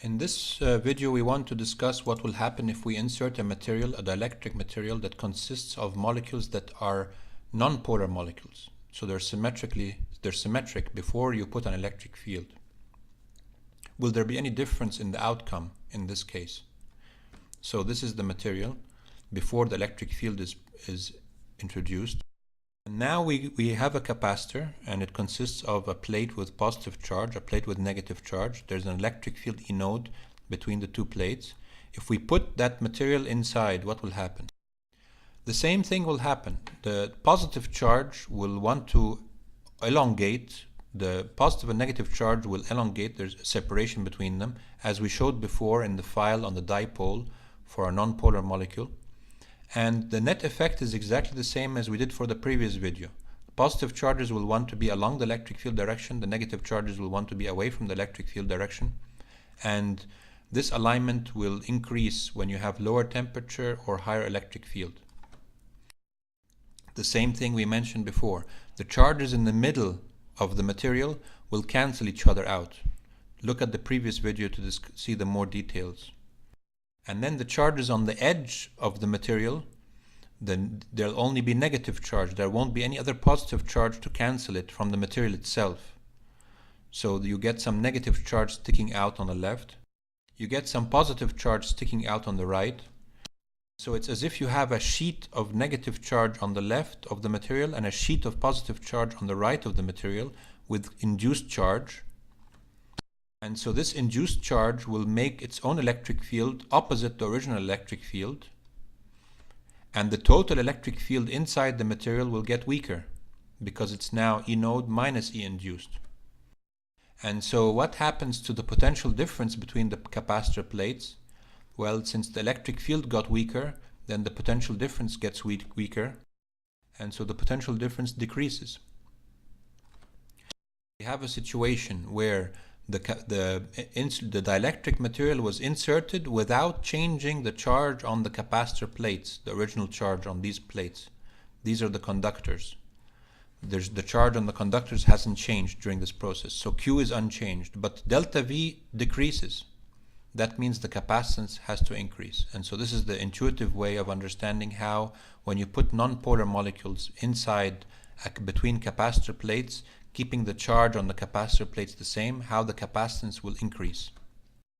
In this video, we want to discuss what will happen if we insert a material, a dielectric material that consists of molecules that are non-polar molecules. So they're symmetric before you put an electric field. Will there be any difference in the outcome in this case? So this is the material before the electric field is introduced. And now we have a capacitor, and it consists of a plate with positive charge, a plate with negative charge. There's an electric field E node between the two plates. If we put that material inside, what will happen? The same thing will happen. The positive charge will want to elongate. The positive and negative charge will elongate. There's a separation between them, as we showed before in the file on the dipole for a non-polar molecule. And the net effect is exactly the same as we did for the previous video. The positive charges will want to be along the electric field direction. The negative charges will want to be away from the electric field direction. And this alignment will increase when you have lower temperature or higher electric field. The same thing we mentioned before. The charges in the middle of the material will cancel each other out. Look at the previous video to see the more details. And then the charges on the edge of the material, then there'll only be negative charge. There won't be any other positive charge to cancel it from the material itself. So you get some negative charge sticking out on the left. You get some positive charge sticking out on the right. So it's as if you have a sheet of negative charge on the left of the material and a sheet of positive charge on the right of the material with induced charge. And so this induced charge will make its own electric field opposite the original electric field. And the total electric field inside the material will get weaker because it's now E node minus E induced. And so what happens to the potential difference between the capacitor plates? Well, since the electric field got weaker, then the potential difference gets weaker. And so the potential difference decreases. We have a situation where the dielectric material was inserted without changing the charge on the capacitor plates, the original charge on these plates. These are the conductors. The charge on the conductors hasn't changed during this process, so Q is unchanged, but delta V decreases. That means the capacitance has to increase. And so this is the intuitive way of understanding how, when you put non-polar molecules inside between capacitor plates, keeping the charge on the capacitor plates the same, how the capacitance will increase.